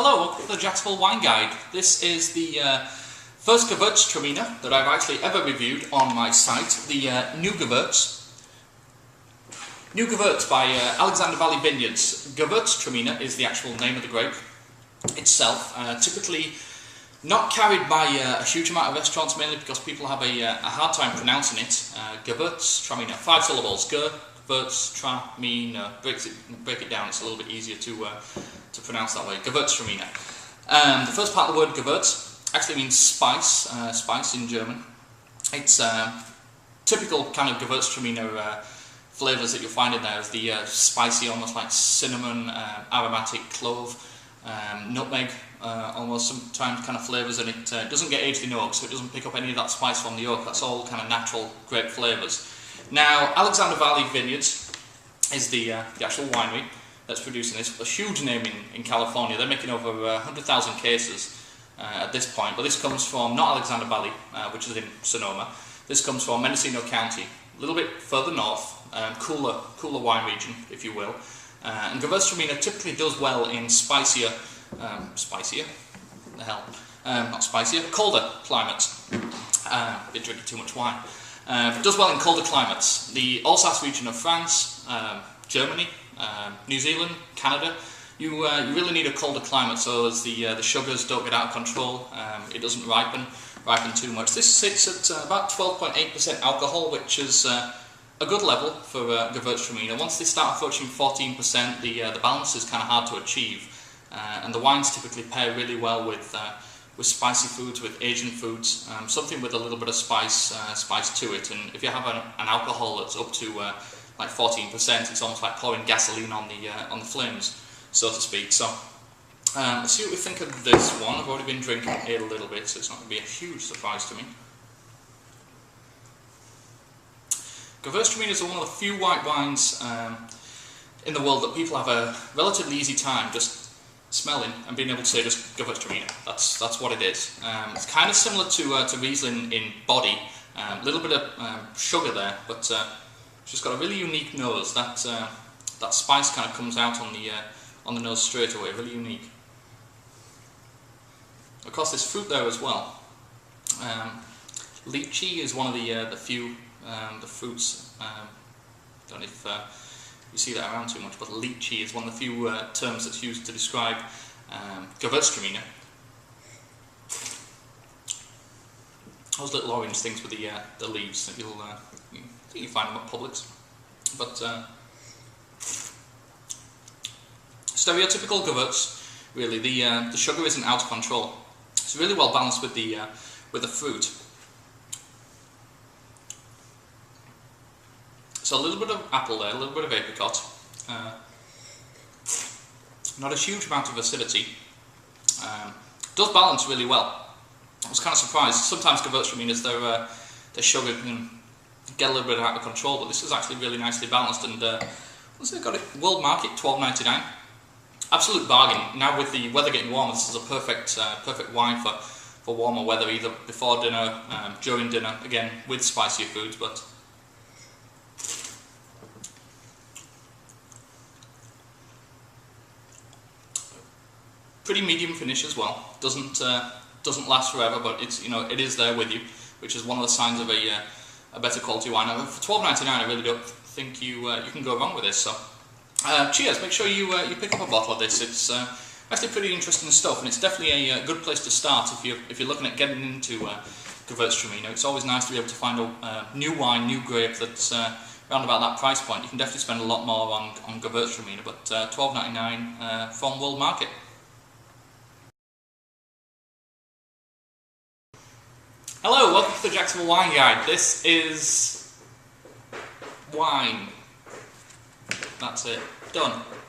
Hello, welcome to the Jacksonville Wine Guide. This is the first Gewürztraminer that I've actually ever reviewed on my site, the New Gewurz. New Gewurz by Alexander Valley Vineyards. Gewürztraminer is the actual name of the grape itself. Typically not carried by a huge amount of restaurants, mainly because people have a hard time pronouncing it. Gewürztraminer, 5 syllables. Gewürztraminer. Break it down, it's a little bit easier to pronounce that way. Gewürztraminer. The first part of the word Gewürz actually means spice, spice in German. It's typical kind of Gewürztraminer flavours that you'll find in there is the spicy, almost like cinnamon, aromatic clove, nutmeg, almost sometimes kind of flavours, and it doesn't get aged in oak, so it doesn't pick up any of that spice from the oak. That's all kind of natural grape flavours. Now, Alexander Valley Vineyards is the actual winery that's producing this. A huge name in California. They're making over 100,000 cases at this point, but this comes from not Alexander Valley, which is in Sonoma. This comes from Mendocino County, a little bit further north, cooler wine region, if you will. And Gewürztraminer typically does well in spicier, colder climates. Been drinking too much wine. Does well in colder climates. The Alsace region of France, Germany, New Zealand, Canada, you really need a colder climate so as the sugars don't get out of control. It doesn't ripen too much. This sits at about 12.8% alcohol, which is a good level for Gewürztraminer. Once they start approaching 14%, the balance is kind of hard to achieve, and the wines typically pair really well with spicy foods, with Asian foods, something with a little bit of spice to it. And if you have an alcohol that's up to like 14%, it's almost like pouring gasoline on the flames, so to speak. So let's see what we think of this one. I've already been drinking it a little bit, so it's not going to be a huge surprise to me. Gewürztraminer is one of the few white wines in the world that people have a relatively easy time just smelling and being able to say just Gewürztraminer. That's what it is. It's kind of similar to Riesling in body. A little bit of sugar there, but it's just got a really unique nose. That spice kind of comes out on the nose straight away. Really unique. Of course, there's fruit there as well. Lychee is one of the few the fruits. Don't know if you see that around too much, but lychee is one of the few terms that's used to describe Gewürztraminer. Those little orange things with the leaves that I think you find them at Publix. But stereotypical Gewürz, really. The sugar isn't out of control. It's really well balanced with the fruit. So a little bit of apple there, a little bit of apricot. Not a huge amount of acidity. Does balance really well. I was kind of surprised. Sometimes Gewürztraminers, their sugar can get a little bit out of control, but this is actually really nicely balanced. And what's it got? It world market $12.99. Absolute bargain. Now with the weather getting warmer, this is a perfect wine for warmer weather, either before dinner, during dinner. Again, with spicier foods, but. Pretty medium finish as well. Doesn't last forever, but it is there with you, which is one of the signs of a better quality wine. Now, for $12.99, I really don't think you can go wrong with this. So, cheers! Make sure you pick up a bottle of this. It's actually pretty interesting stuff, and it's definitely a good place to start if you're looking at getting into Gewürztraminer. It's always nice to be able to find a new wine, new grape that's around about that price point. You can definitely spend a lot more on Gewürztraminer, but $12.99 from World Market. Hello, welcome to the Jacksonville Wine Guide. This is wine. That's it. Done.